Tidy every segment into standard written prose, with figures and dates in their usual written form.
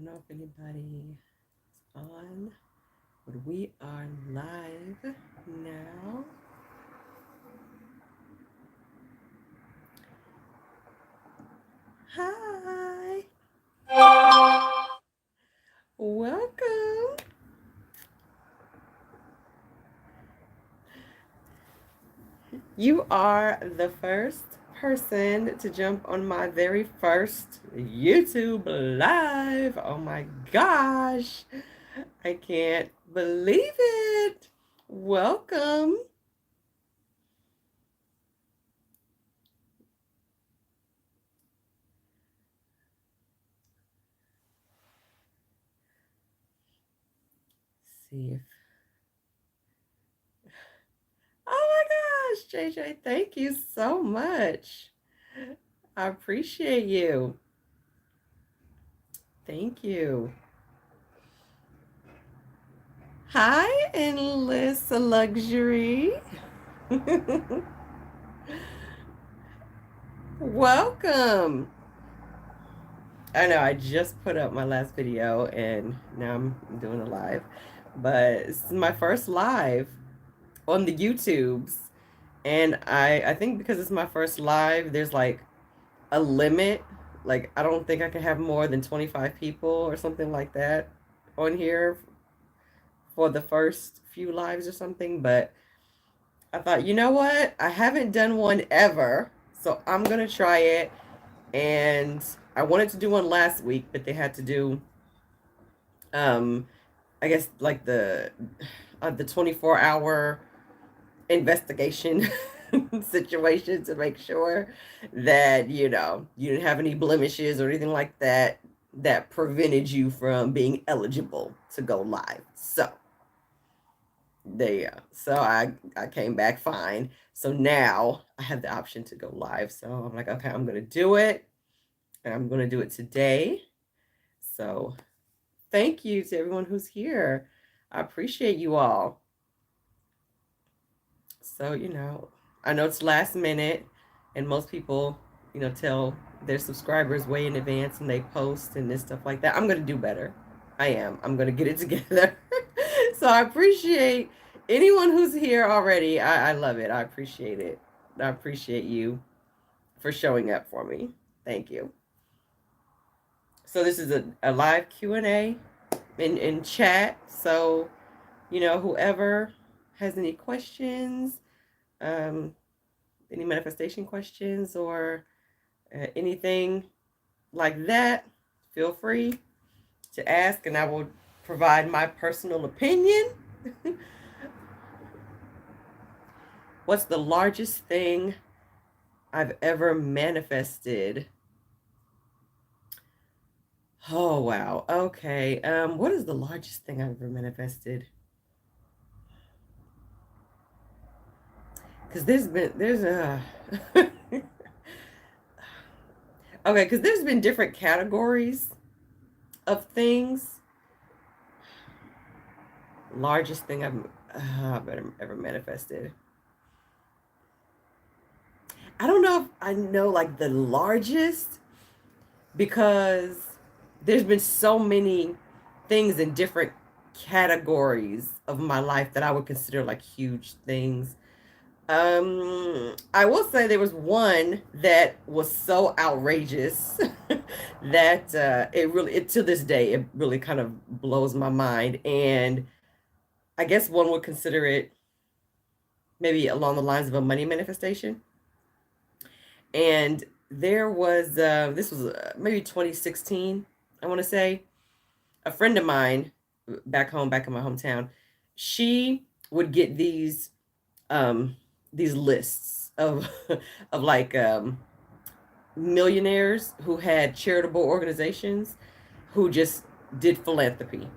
don't know if anybody is on, but we are live now. Hi, welcome. You are the first person to jump on my very first YouTube live. Oh my gosh, I can't believe it. Welcome. See if Oh my gosh, JJ, thank you so much. I appreciate you. Thank you. Hi, Endless Luxury. Welcome. I know I just put up my last video and now I'm doing a live, but this is my first live on the YouTubes. And I think because it's my first live, there's like a limit. Like I don't think I can have more than 25 people or something like that on here for the first few lives or something. But I thought, you know what? I haven't done one ever, so I'm gonna try it. And I wanted to do one last week, but they had to do, um, I guess like the 24-hour investigation situation to make sure that you didn't have any blemishes or anything like that that prevented you from being eligible to go live. So there. So I came back fine. So now I have the option to go live. So I'm like, okay, I'm gonna do it, and I'm gonna do it today. So thank you to everyone who's here. I appreciate you all. So, I know it's last minute, and most people, tell their subscribers way in advance and they post and this stuff like that. I'm going to do better. I am. I'm going to get it together. So, I appreciate anyone who's here already. I love it. I appreciate it. I appreciate you for showing up for me. Thank you. So, this is a live Q&A in chat. So, whoever has any questions, um, any manifestation questions or anything like that, feel free to ask and I will provide my personal opinion. What's the largest thing I've ever manifested? Oh wow. Okay. What is the largest thing I've ever manifested? Because there's a okay, because there's been different categories of things. Largest thing I've ever manifested. I don't know if I know like the largest because there's been so many things in different categories of my life that I would consider like huge things. I will say there was one that was so outrageous that it to this day it really kind of blows my mind, and I guess one would consider it maybe along the lines of a money manifestation. And there was this was maybe 2016, I want to say. A friend of mine back home, back in my hometown, she would get these lists of of like millionaires who had charitable organizations who just did philanthropy.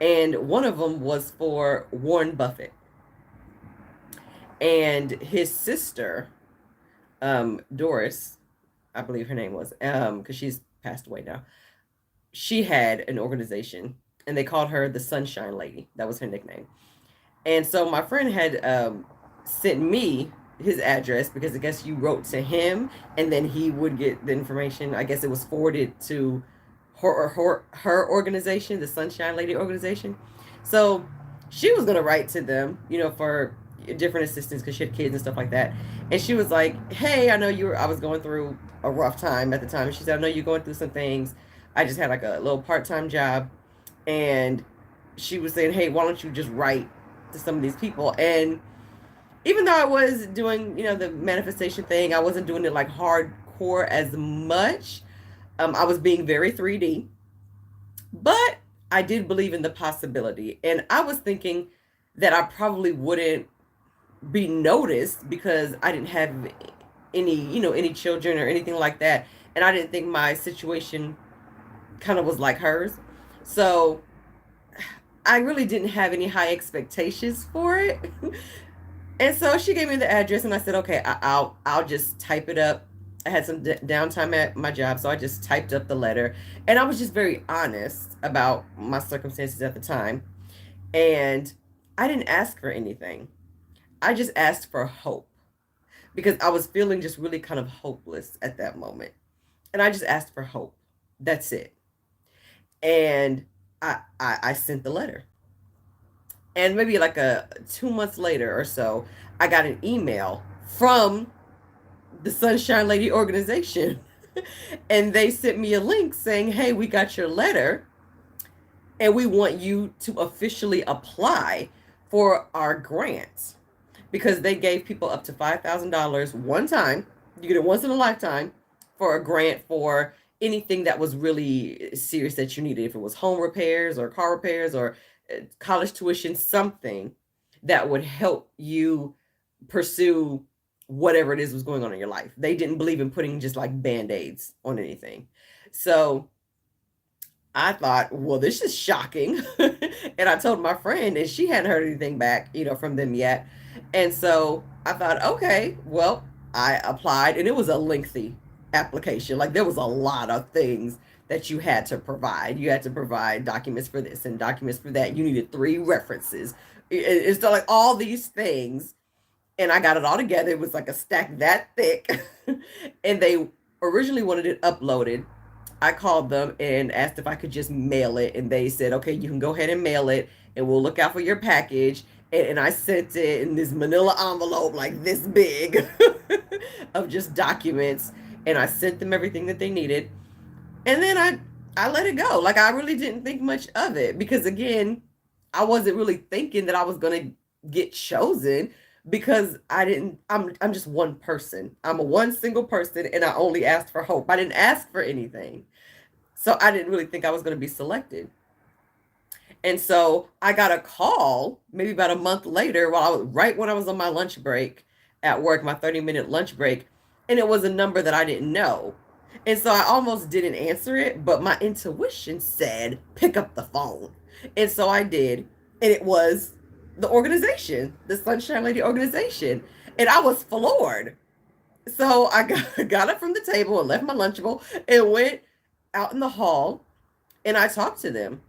And one of them was for Warren Buffett. And his sister, Doris, I believe her name was, because she's passed away now. She had an organization, and they called her the Sunshine Lady. That was her nickname. And so my friend had sent me his address because I guess you wrote to him, and then he would get the information. I guess it was forwarded to her organization, the Sunshine Lady organization. So she was gonna write to them, for different assistance because she had kids and stuff like that. And she was like, "Hey, I know you were. I was going through a rough time at the time." And she said, "I know you're going through some things. I just had like a little part-time job," and she was saying, "Hey, why don't you just write to some of these people?" And even though I was doing, the manifestation thing, I wasn't doing it like hardcore as much. I was being very 3D, but I did believe in the possibility. And I was thinking that I probably wouldn't be noticed because I didn't have any children or anything like that. And I didn't think my situation kind of was like hers. So I really didn't have any high expectations for it. And so she gave me the address, and I said, "Okay, I'll just type it up." I had some downtime at my job, so I just typed up the letter, and I was just very honest about my circumstances at the time. And I didn't ask for anything. I just asked for hope because I was feeling just really kind of hopeless at that moment, and I just asked for hope. That's it. And I sent the letter, and maybe like 2 months later or so, I got an email from the Sunshine Lady organization. And they sent me a link saying, "Hey, we got your letter and we want you to officially apply for our grant." Because they gave people up to $5,000 one time. You get it once in a lifetime for a grant for anything that was really serious that you needed. If it was home repairs or car repairs or college tuition, something that would help you pursue whatever it is was going on in your life. They didn't believe in putting just like band-aids on anything. So I thought, well, this is shocking. And I told my friend, and she hadn't heard anything back, from them yet. And so I thought, okay, well, I applied, and it was a lengthy application. Like there was a lot of things that you had to provide. You had to provide documents for this and documents for that. You needed 3 references. It's like all these things. And I got it all together. It was like a stack that thick. And they originally wanted it uploaded. I called them and asked if I could just mail it, and they said, "Okay, you can go ahead and mail it, and we'll look out for your package." And I sent it in this manila envelope, like this big, of just documents, and I sent them everything that they needed. And then I let it go. Like I really didn't think much of it because again, I wasn't really thinking that I was gonna get chosen because I'm just one person. I'm a one single person, and I only asked for hope. I didn't ask for anything. So I didn't really think I was going to be selected. And so I got a call maybe about a month later while I was right when I was on my lunch break at work, my 30-minute lunch break, and it was a number that I didn't know. And so I almost didn't answer it, but my intuition said, "Pick up the phone." And so I did, and it was the organization, the Sunshine Lady organization. And I was floored. So I got up from the table and left my Lunchable and went out in the hall, and I talked to them.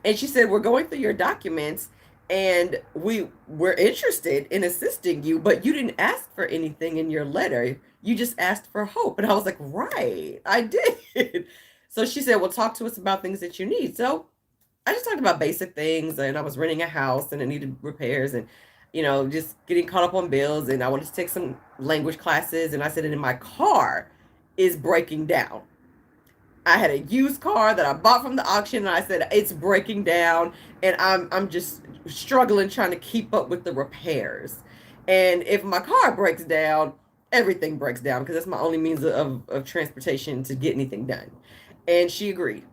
And she said, "We're going through your documents, and we're interested in assisting you, but you didn't ask for anything in your letter. You just asked for hope." And I was like, "Right, I did." So she said, "Well, talk to us about things that you need." So I just talked about basic things, and I was renting a house and it needed repairs, and just getting caught up on bills, and I wanted to take some language classes. And I said, "And my car is breaking down." I had a used car that I bought from the auction, and I said it's breaking down, and I'm just struggling trying to keep up with the repairs. And if my car breaks down, everything breaks down because that's my only means of transportation to get anything done. And she agreed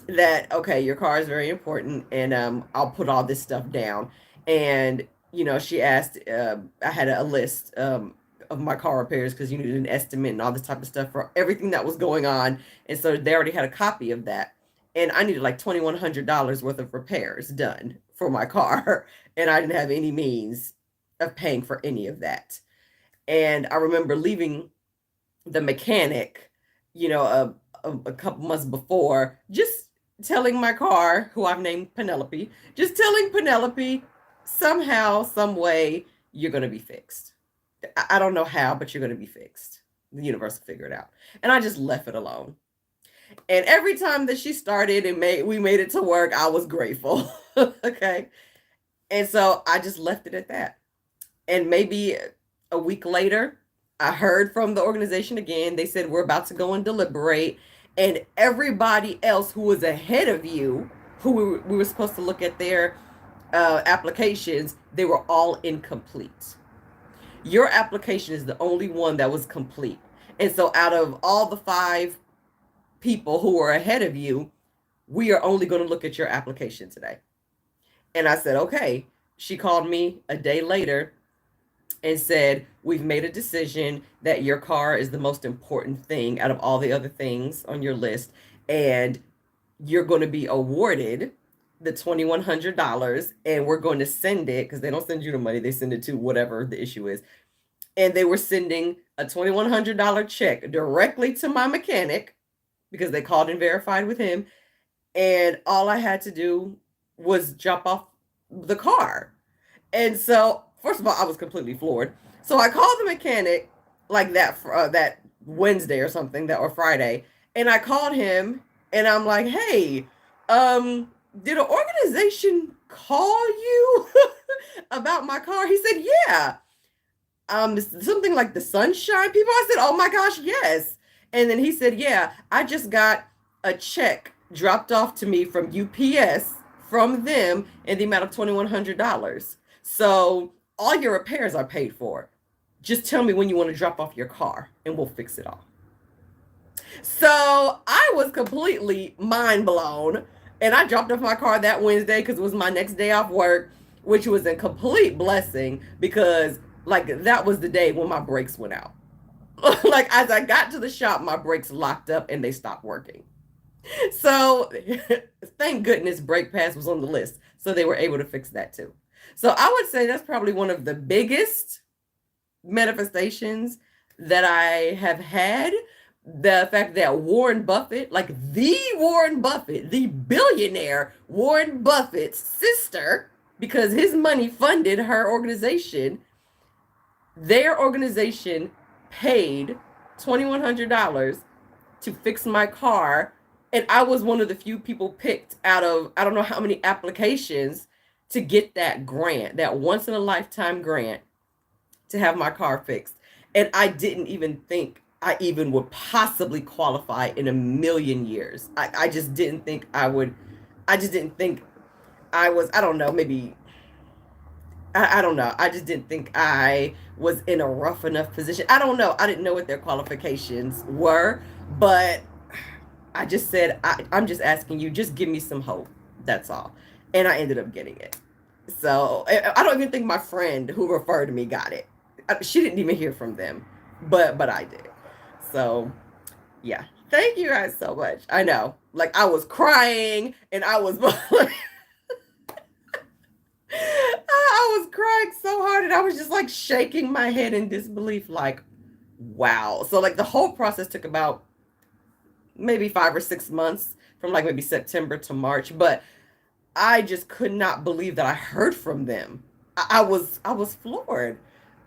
that, okay, your car is very important, and I'll put all this stuff down. And she asked, I had a list of my car repairs because you needed an estimate and all this type of stuff for everything that was going on. And so they already had a copy of that, and I needed like $2,100 worth of repairs done for my car, and I didn't have any means of paying for any of that. And I remember leaving the mechanic, a couple months before, just telling my car, who I've named Penelope, just telling Penelope, somehow, some way, you're going to be fixed. I don't know how, but you're going to be fixed. The universe will figure it out. And I just left it alone. And every time that she started and we made it to work, I was grateful. Okay. And so I just left it at that. And maybe a week later, I heard from the organization again. They said, we're about to go and deliberate. And everybody else who was ahead of you, who we were supposed to look at their applications, they were all incomplete. Your application is the only one that was complete. And so out of all the 5 people who were ahead of you, we are only going to look at your application today. And I said, okay. She called me a day later and said, we've made a decision that your car is the most important thing out of all the other things on your list. And you're going to be awarded the $2,100, and we're going to send it, because they don't send you the money, they send it to whatever the issue is. And they were sending a $2,100 check directly to my mechanic because they called and verified with him. And all I had to do was drop off the car. And so, first of all, I was completely floored. So I called the mechanic like that Wednesday or something, or Friday, and I called him and I'm like, "Hey, did an organization call you about my car?" He said, "Yeah." Something like the Sunshine people. I said, "Oh my gosh, yes." And then he said, "Yeah, I just got a check dropped off to me from UPS from them in the amount of $2,100. So all your repairs are paid for. Just tell me when you want to drop off your car and we'll fix it all." So I was completely mind blown. And I dropped off my car that Wednesday because it was my next day off work, which was a complete blessing because, like, that was the day when my brakes went out. Like, as I got to the shop, my brakes locked up and they stopped working. So thank goodness brake pads was on the list. So they were able to fix that too. So I would say that's probably one of the biggest manifestations that I have had. The fact that Warren Buffett, like the Warren Buffett, the billionaire Warren Buffett's sister, because his money funded her organization, their organization paid $2,100 to fix my car. And I was one of the few people picked out of, I don't know how many applications, to get that grant, that once in a lifetime grant to have my car fixed. And I didn't even think I even would possibly qualify in a million years. I just didn't think I would. I just didn't think I was, I don't know, maybe, I don't know. I just didn't think I was in a rough enough position. I don't know. I didn't know what their qualifications were, but I just said, I'm just asking you, just give me some hope. That's all. And I ended up getting it. So I don't even think my friend who referred me got it. She didn't even hear from them, but I did. So yeah, thank you guys so much. I know, like, I was crying and I was I was crying so hard and I was just like shaking my head in disbelief, like, wow. So like the whole process took about maybe 5 or 6 months, from like maybe September to March, but I just could not believe that I heard from them. I was floored.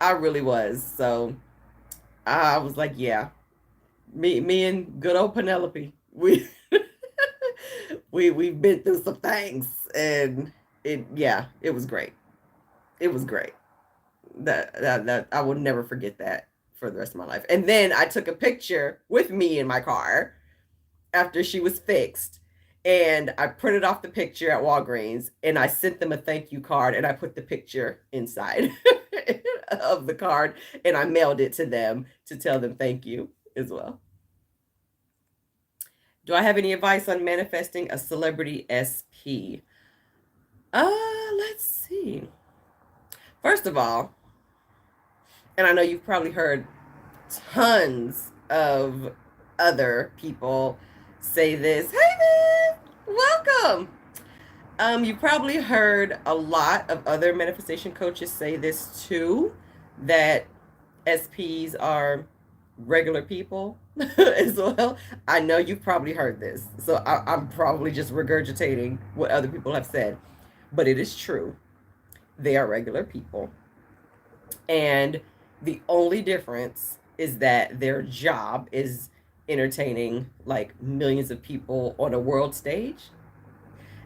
I really was. So I was like, yeah, me and good old Penelope, we've been through some things, and it was great. It was great. That I will never forget that for the rest of my life. And then I took a picture with me in my car after she was fixed, and I printed off the picture at Walgreens and I sent them a thank you card, and I put the picture inside of the card and I mailed it to them to tell them thank you as well. Do I have any advice on manifesting a celebrity SP? Let's see. First of all, and I know you've probably heard tons of other people say this. Hey man, welcome. You probably heard a lot of other manifestation coaches say this too, that SPs are regular people as well. I know you've probably heard this, so I'm probably just regurgitating what other people have said, but it is true. They are regular people. And the only difference is that their job is entertaining like millions of people on a world stage,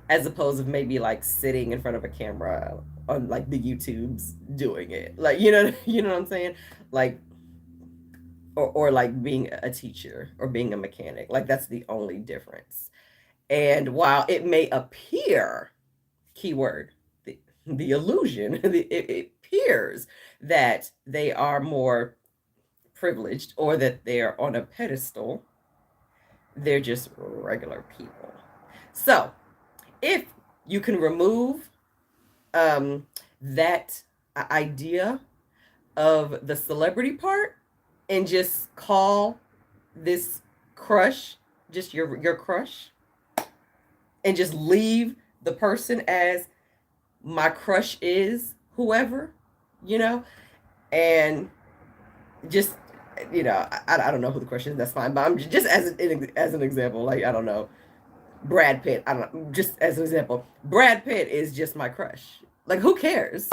as opposed to maybe like sitting in front of a camera on like the YouTubes doing it. Like, you know what I'm saying? Like, or like being a teacher or being a mechanic. Like, that's the only difference. And while it may appear, keyword, the illusion, it appears that they are more privileged or that they're on a pedestal, they're just regular people. So if you can remove that idea of the celebrity part and just call this crush just your crush, and just leave the person as my crush is whoever, you know, and just, I don't know who the crush is. That's fine, but I'm just as an example, like, I don't know, Brad Pitt. I don't know, just as an example, Brad Pitt is just my crush. Like, who cares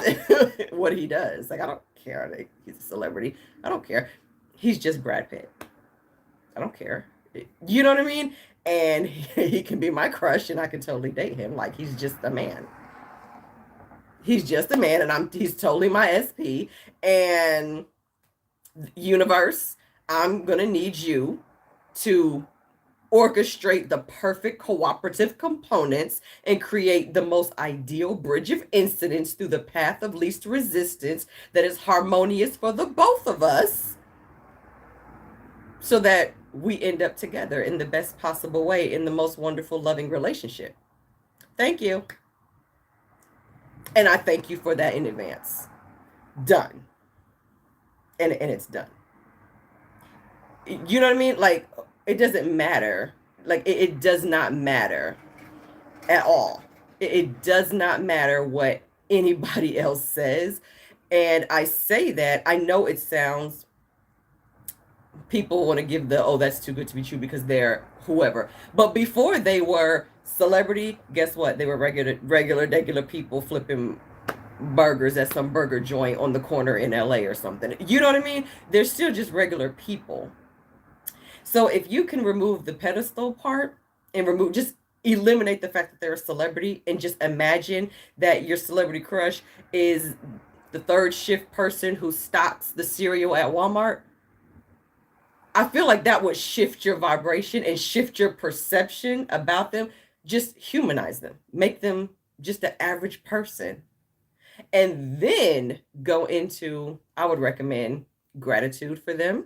what he does? Like, I don't care. Like, he's a celebrity. I don't care. He's just Brad Pitt. I don't care. You know what I mean? And he can be my crush, and I can totally date him. Like, he's just a man. He's just a man, and he's totally my SP. And universe, I'm gonna need you to orchestrate the perfect cooperative components and create the most ideal bridge of incidents through the path of least resistance that is harmonious for the both of us, so that we end up together in the best possible way in the most wonderful, loving relationship. Thank you. And I thank you for that in advance. Done. And it's done. You know what I mean? Like, it doesn't matter. Like, it does not matter at all. It does not matter what anybody else says. And I say that, I know it sounds, people want to give the, oh, that's too good to be true because they're whoever. But before they were celebrity, guess what? They were regular people flipping burgers at some burger joint on the corner in LA or something. You know what I mean? They're still just regular people. So if you can remove the pedestal part and just eliminate the fact that they're a celebrity, and just imagine that your celebrity crush is the third shift person who stocks the cereal at Walmart, I feel like that would shift your vibration and shift your perception about them. Just humanize them, make them just an average person. And then go into, I would recommend gratitude for them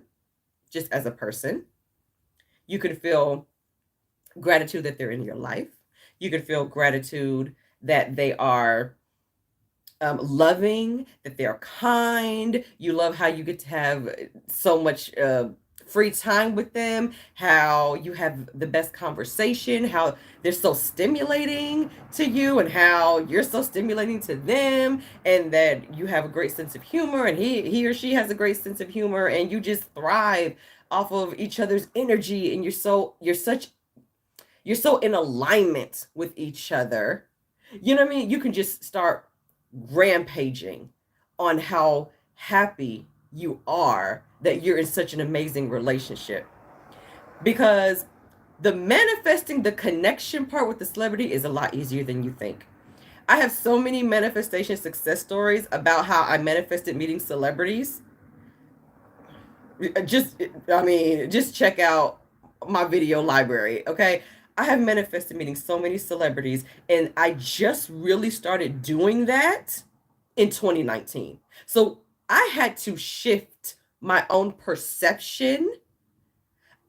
just as a person. You could feel gratitude that they're in your life. You could feel gratitude that they are loving, that they're kind. You love how you get to have so much free time with them, how you have the best conversation, how they're so stimulating to you, and how you're so stimulating to them, and that you have a great sense of humor, and he or she has a great sense of humor, and you just thrive off of each other's energy, and you're so in alignment with each other. You know what I mean? You can just start rampaging on how happy you are that you're in such an amazing relationship, because the manifesting the connection part with the celebrity is a lot easier than you think. I have so many manifestation success stories about how I manifested meeting celebrities. Just check out my video library, okay? I have manifested meeting so many celebrities, and I just really started doing that in 2019. So I had to shift my own perception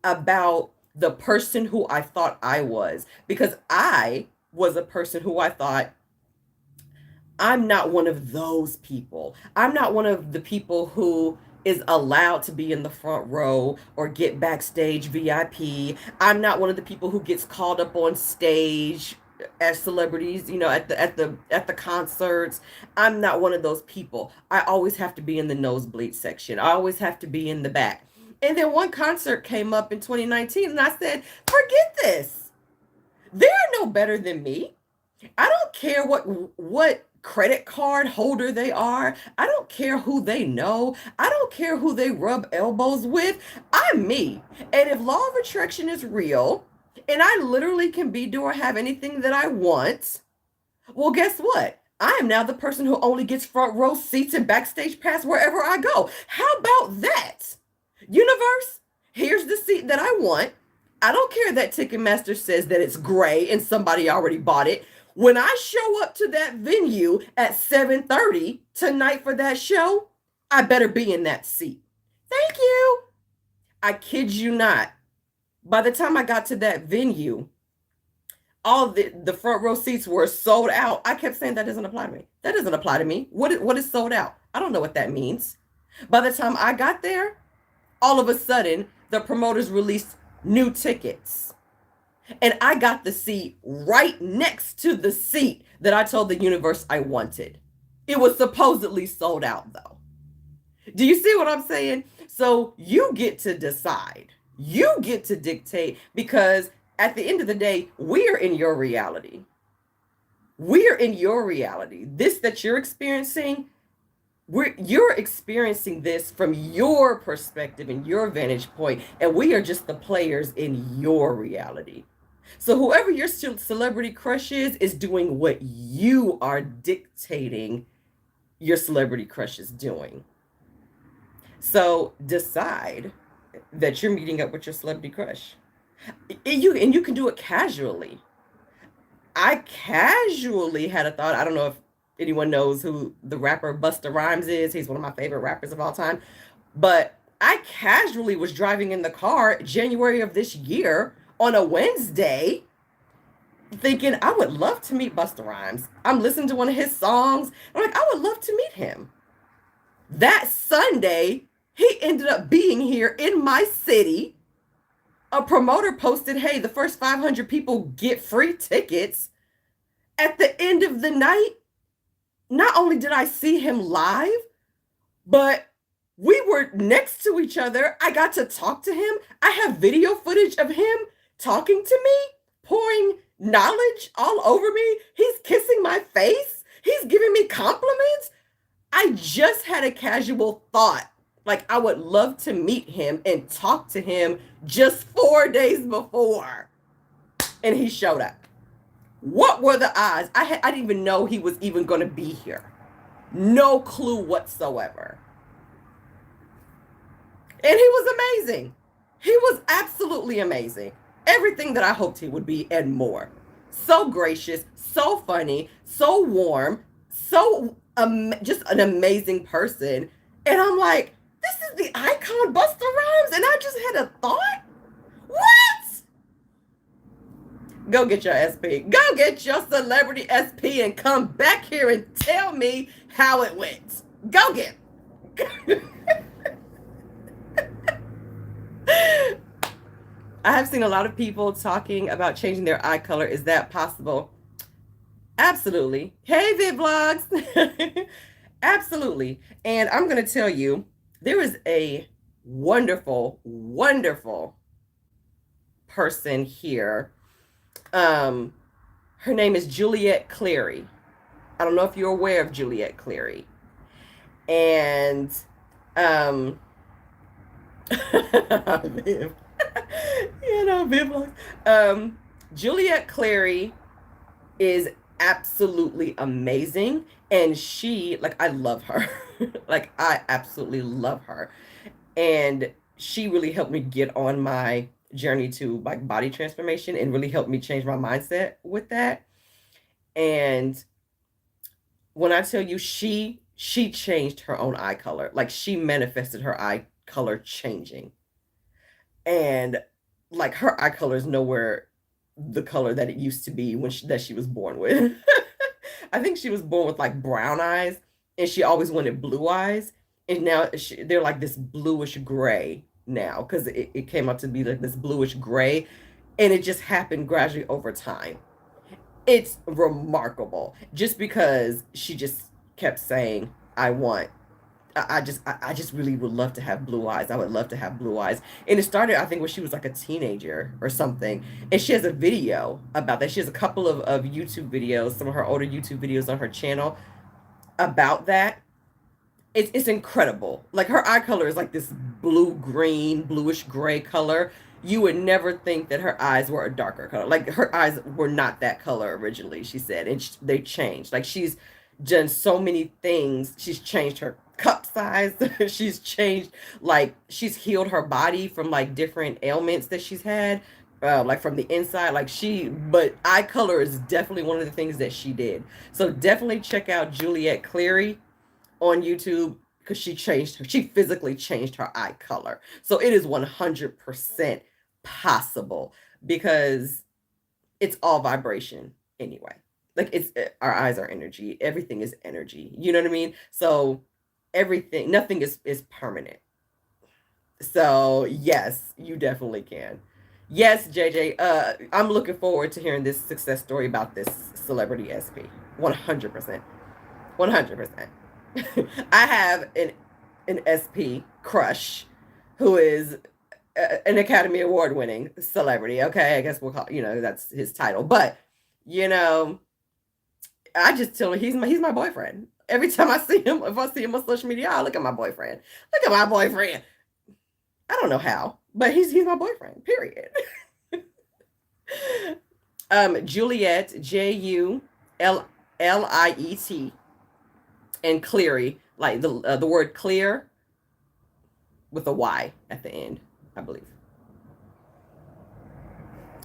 about the person who I thought I was, because I was a person who I thought, I'm not one of those people. I'm not one of the people who is allowed to be in the front row or get backstage VIP. I'm not one of the people who gets called up on stage as celebrities, at the concerts. I'm not one of those people. I always have to be in the nosebleed section. I always have to be in the back. And then one concert came up in 2019, and I said, forget this. They're no better than me. I don't care what credit card holder they are. I don't care who they know. I don't care who they rub elbows with. I'm me. And if law of attraction is real and I literally can be, do, or have anything that I want, well, guess what? I am now the person who only gets front row seats and backstage pass wherever I go. How about that? Universe, here's the seat that I want. I don't care that Ticketmaster says that it's gray and somebody already bought it. When I show up to that venue at 7:30 tonight for that show, I better be in that seat. Thank you. I kid you not. By the time I got to that venue, all the front row seats were sold out. I kept saying that doesn't apply to me. That doesn't apply to me. What is sold out? I don't know what that means. By the time I got there, all of a sudden the promoters released new tickets. And I got the seat right next to the seat that I told the universe I wanted. It was supposedly sold out though. Do you see what I'm saying? So you get to decide. You get to dictate, because at the end of the day, we're in your reality. We're in your reality. This that you're experiencing, you're experiencing this from your perspective and your vantage point, and we are just the players in your reality. So whoever your celebrity crush is doing what you are dictating your celebrity crush is doing. So decide that you're meeting up with your celebrity crush. And you can do it casually. I casually had a thought. I don't know if anyone knows who the rapper Busta Rhymes is. He's one of my favorite rappers of all time. But I casually was driving in the car January of this year on a Wednesday thinking I would love to meet Busta Rhymes. I'm listening to one of his songs. I'm like, I would love to meet him. That Sunday, he ended up being here in my city. A promoter posted, hey, the first 500 people get free tickets. At the end of the night, not only did I see him live, but we were next to each other. I got to talk to him. I have video footage of him talking to me, pouring knowledge all over me. He's kissing my face. He's giving me compliments. I just had a casual thought, like I would love to meet him and talk to him just 4 days before. And he showed up. What were the odds? I didn't even know he was even going to be here. No clue whatsoever. And he was amazing. He was absolutely amazing. Everything that I hoped he would be and more. So gracious, so funny, so warm, so just an amazing person. And I'm like, this is the icon Busta Rhymes, and I just had a thought? What? Go get your SP. Go get your celebrity SP and come back here and tell me how it went. Go get it. I have seen a lot of people talking about changing their eye color. Is that possible? Absolutely. Hey, VidVlogs. Absolutely. And I'm going to tell you, there is a wonderful, wonderful person here. Her name is Juliette Cleary. I don't know if you're aware of Juliette Cleary. And VidVlogs. Juliette Cleary is absolutely amazing, and she, like, I love her. Like, I absolutely love her, and she really helped me get on my journey to like body transformation and really helped me change my mindset with that. And when I tell you, she changed her own eye color. Like, she manifested her eye color changing, and like her eye color is nowhere the color that it used to be when she was born with. I think she was born with like brown eyes, and she always wanted blue eyes, and now they're like this bluish gray now, because it came out to be like this bluish gray, and it just happened gradually over time. It's remarkable, just because she just kept saying, I want I just really would love to have blue eyes. I would love to have blue eyes. And it started, I think, when she was like a teenager or something. And she has a video about that. She has a couple of YouTube videos, some of her older YouTube videos on her channel about that. It's incredible. Like her eye color is like this blue green, bluish gray color. You would never think that her eyes were a darker color. Like her eyes were not that color originally, she said, and they changed. Like she's done so many things. She's changed her cup size. She's changed, like she's healed her body from like different ailments that she's had. Like from the inside, like but eye color is definitely one of the things that she did. So definitely check out Juliette Cleary on YouTube because she physically changed her eye color. So it is 100% possible because it's all vibration anyway. Like our eyes are energy. Everything is energy. You know what I mean? So nothing is permanent. So yes, you definitely can. Yes, JJ. I'm looking forward to hearing this success story about this celebrity SP. 100%. 100%. I have an SP crush who is an Academy Award winning celebrity. Okay, I guess we'll call, that's his title. But you know, I just tell him he's my boyfriend. Every time I see him, if I see him on social media, I look at my boyfriend. Look at my boyfriend. I don't know how, but he's my boyfriend. Period. Juliette, Juliet, and Cleary, like the word clear with a Y at the end, I believe.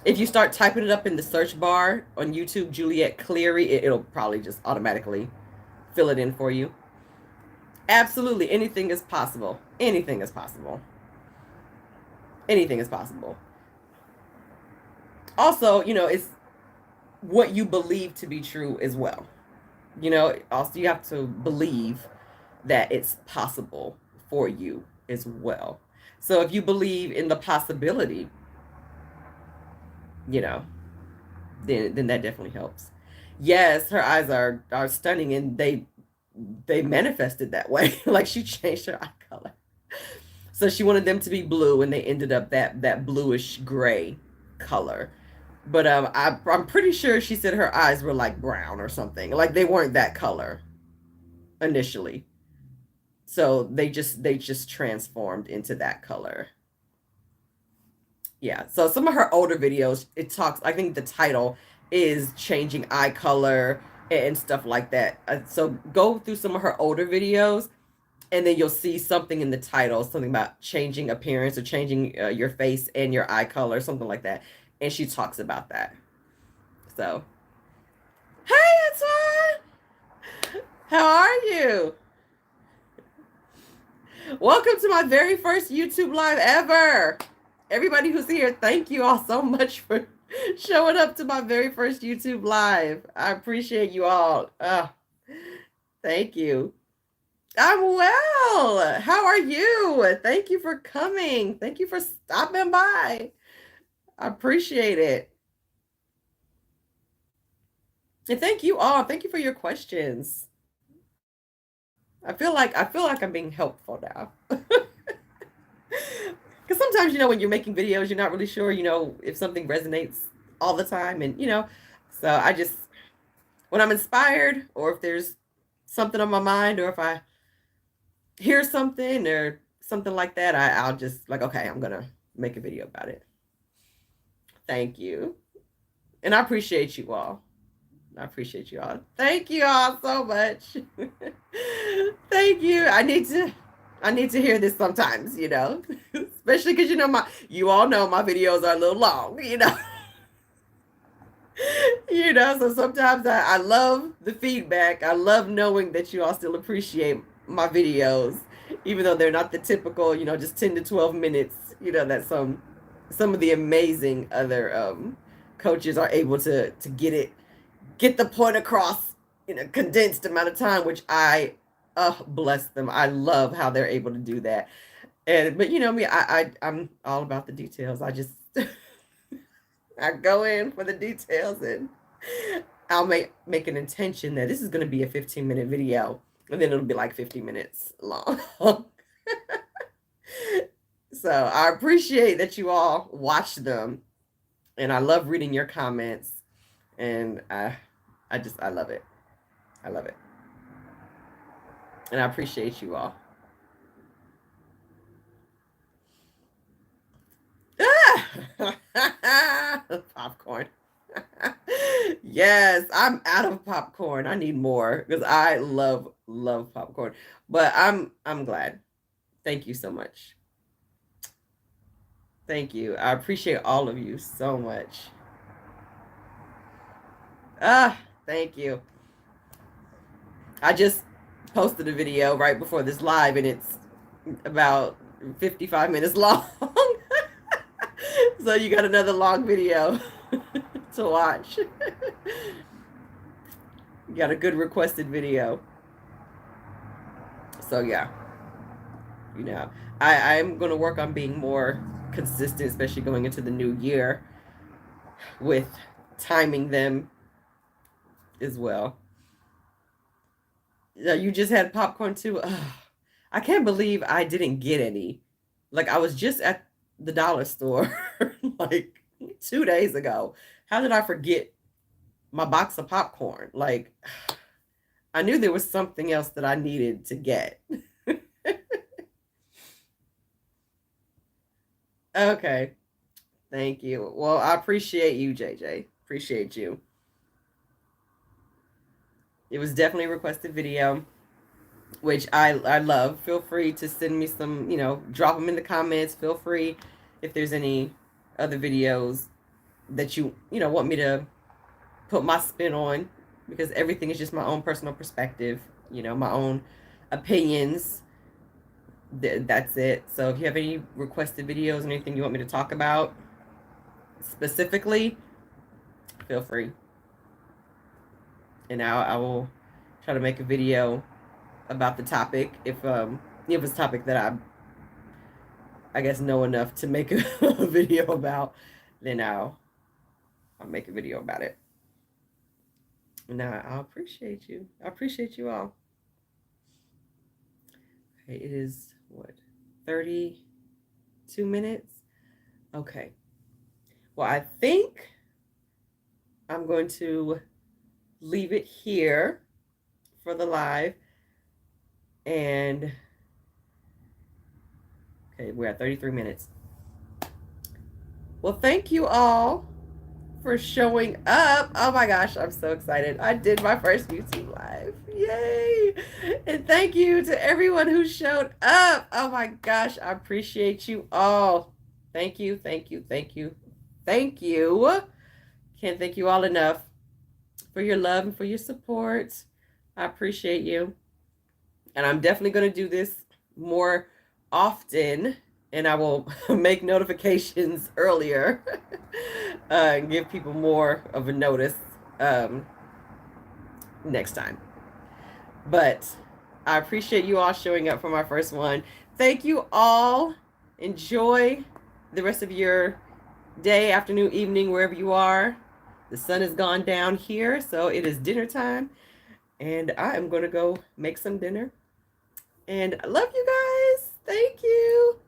If you start typing it up in the search bar on YouTube, Juliette Cleary, it'll probably just automatically fill it in for you. Absolutely, anything is possible. Anything is possible. Anything is possible. Also, it's what you believe to be true as well. Also you have to believe that it's possible for you as well. So if you believe in the possibility, then that definitely helps. Yes, her eyes are stunning, and they manifested that way. Like she changed her eye color. So she wanted them to be blue, and they ended up that bluish gray color. But I'm pretty sure she said her eyes were like brown or something. Like they weren't that color initially. So they just transformed into that color. Yeah. So some of her older videos, I think the title is changing eye color and stuff like that. So go through some of her older videos, and then you'll see something in the title, something about changing appearance or changing your face and your eye color, something like that. And she talks about that. So, hey, Antoine! How are you? Welcome to my very first YouTube live ever. Everybody who's here, thank you all so much for showing up to my very first YouTube live. I appreciate you all. Thank you. I'm well. How are you? Thank you for coming. Thank you for stopping by. I appreciate it. And thank you all. Thank you for your questions. I feel like I'm being helpful now. Because sometimes, when you're making videos, you're not really sure, if something resonates all the time. And, so I just, when I'm inspired, or if there's something on my mind, or if I hear something or something like that, I'll just like, okay, I'm going to make a video about it. Thank you. And I appreciate you all. I appreciate you all. Thank you all so much. Thank you. I need to hear this sometimes, especially because you all know my videos are a little long, so sometimes I love the feedback. I love knowing that you all still appreciate my videos, even though they're not the typical, just 10 to 12 minutes, that some of the amazing other coaches are able to get the point across in a condensed amount of time, which I bless them. I love how they're able to do that. But me, I'm all about the details. I just I go in for the details, and I'll make an intention that this is going to be a 15-minute video. and then it'll be like 50 minutes long. So I appreciate that you all watch them, and I love reading your comments, and I love it. I love it, and I appreciate you all. Popcorn. Yes, I'm out of popcorn. I need more because I love popcorn. But I'm glad. Thank you so much. Thank you. I appreciate all of you so much. Ah, thank you. I just posted a video right before this live, and it's about 55 minutes long. So you got another long video to watch. You got a good requested video. So yeah, I'm going to work on being more consistent, especially going into the new year, with timing them as well. You just had popcorn too. Ugh, I can't believe I didn't get any. Like, I was just at the dollar store like 2 days ago. How did I forget my box of popcorn? Like, I knew there was something else that I needed to get. Okay. Thank you. Well, I appreciate you, JJ. Appreciate you. It was definitely a requested video, which I love. Feel free to send me some, drop them in the comments. Feel free if there's any other videos that you want me to put my spin on, because everything is just my own personal perspective, my own opinions. That's it. So if you have any requested videos, anything you want me to talk about specifically, feel free. And I will try to make a video about the topic if it's a topic that I guess know enough to make a video about, then I'll make a video about it. Now I appreciate you. I appreciate you all. Okay, it is what, 32 minutes? Okay. Well, I think I'm going to leave it here for the live. And okay, we're at 33 minutes. Well, thank you all for showing up. Oh my gosh, I'm so excited. I did my first YouTube live. Yay! And thank you to everyone who showed up. Oh my gosh, I appreciate you all. Thank you, thank you, thank you, thank you. Can't thank you all enough for your love and for your support. I appreciate you. And I'm definitely going to do this more often, and I will make notifications earlier and give people more of a notice next time. But I appreciate you all showing up for my first one. Thank you all. Enjoy the rest of your day, afternoon, evening, wherever you are. The sun has gone down here, so it is dinner time. And I am going to go make some dinner. And I love you guys. Thank you.